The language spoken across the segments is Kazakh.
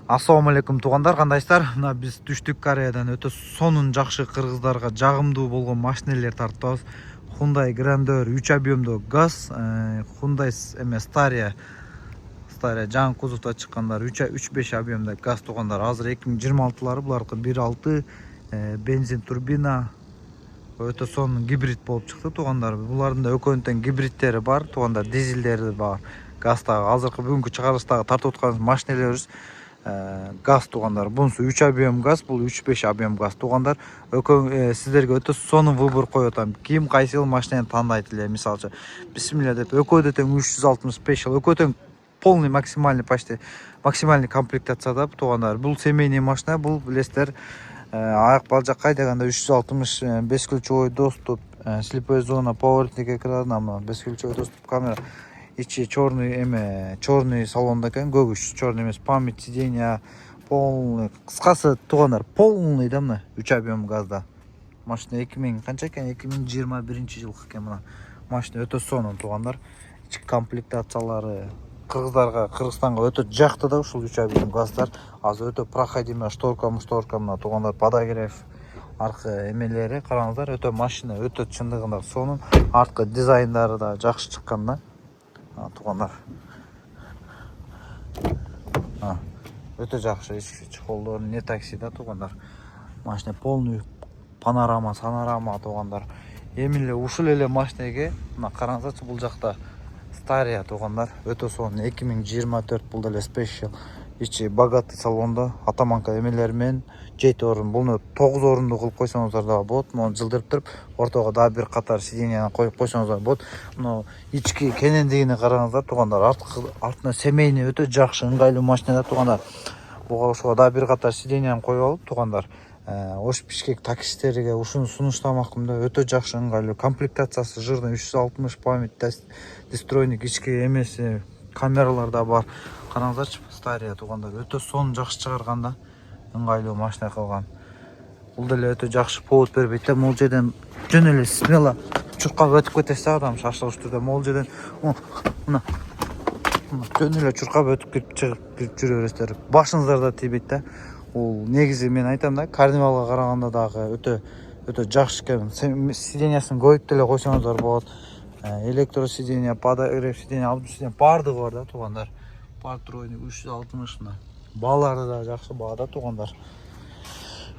Assalamu алейкум туғандар, қандайсыздар? Мына біз түштік Кореядан өтө сонун жакшы кыргыздарга жагымдуу болгон машинелер тартабыз. Hyundai Grandeur 3 объемдуу газ, Hyundai Staria жаңы кузовда чыккандар 3.5 объемда газ туғандар. Азыр 2026-лары буларкы 1.6 бензин турбина өтө сонун гибрид болуп чыкты туғандар. Булардын да экөөнүн гибридтери бар, туғандар дизелдери бар. Газдагы азыркы бүгүнкү чыгарылыштагы тартып аткан машинелерибиз газ туғандар. Бунусу 3 объем газ, бул 3.5 объем газ туғандар. Сиздерге өтө сонун выбор коюп атам. Ким кайсы машинаны тандайт эле, мисалчы бисмилля деп экөөдө тең 365 жыл, экөө тең полный максимальный почти максимальный комплектацияда туғандар. Бул семейный машина, бул билесиздер аяк балжак кайдаганда 365 ключевой доступ, слепая зона, поворотник экраны, 5 ключевой доступ, камера. Ичи черный салонда экен, көгүш черный эмес, память сиденья полный. Кыскасы туғандар, полный да мына 3 объем газда. Машина 2000 канча экен? 2021-жылкы экен мына. Машина өтө сонун туғандар. Ички комплектациялары Кыргызстанга өтө жакты да ушул 3 объем газдар. Азыр өтө проходимый шторка мына туғандар, подогрев аркы эмелери караңыздар, өтө машина өтө чындыгында сонун. Арткы дизайндары да жакшы чыккан да. Туғандар өтө жакшы, чехолдор не такси да туғандар. Машина полный панорама туғандар. Эми эле ушул эле машинеге мына караңыздарчы, бул жакта Staria туғандар, өтө сонун 2024 бул деле спешиал. Ичи богатый салонда атаманка эмелер менен 7 орун, буну 9 орунду кылып койсоңуздар да болот. Муну жылдырып туруп ортого дагы бир катар сиденьяны коюп койсоңуздар болот. Мына ички кенендигине караңыздар туғандар. Артына семейный өтө жакшы ыңгайлуу машина да туғандар. Буга ошого дагы бир катар сиденьяны коюп алып туғандар. Ош Бишкек таксисттериге ушуну сунуштамакмын да, өтө жакшы ыңгайлуу. Комплектациясы жырдын 360 память, дистройник, ички эмеси, камералар да бар. Караңыздарчы, Staria туғандар, өтө сонун жакшы чыгарган да, ыңгайлуу машина кылган. Бул деле өтө жакшы повод бербейт да, могул жерден жөн эле смело чуркап өтүп кетесиз да, адам шашылыш түрдө могул жерден мына жөн эле чуркап өтүп кирип жүрө бересиздер. Башыңыздар да тийбейт да. Бул негизи мен айтам да, Карнивалга караганда дагы өтө жакшы экен. Сиденьясын коюп деле койсоңуздар болот. Электро сиденья, подогрев сиденья, бардыгы бар да туғандар. Партройник 360 мына. Баалары да жакшы баада туғандар.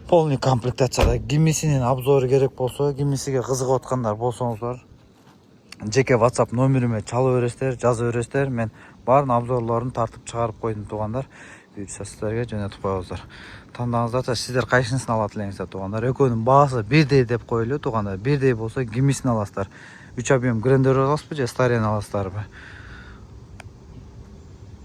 Полный комплектацияда. Кимисинин обзору керек болсо, кимисиге кызыгып аткандар болсоңуздар, жеке WhatsApp номериме чалып бересиздер, жазып бересиздер. Мен баарын обзорлорун тартып чыгарып койдум туғандар. Буюрса сиздерге жөнөтүп коебуздар. Тандаңыздарча, сиздер кайсынысын алат элеңиздер туғандар. Экөөнүн баасы бирдей деп коелу туғандар. Бирдей болсо кимисин аласыздар? 3 объем Grandeur аласызбы же Staria'ны аласыздарбы?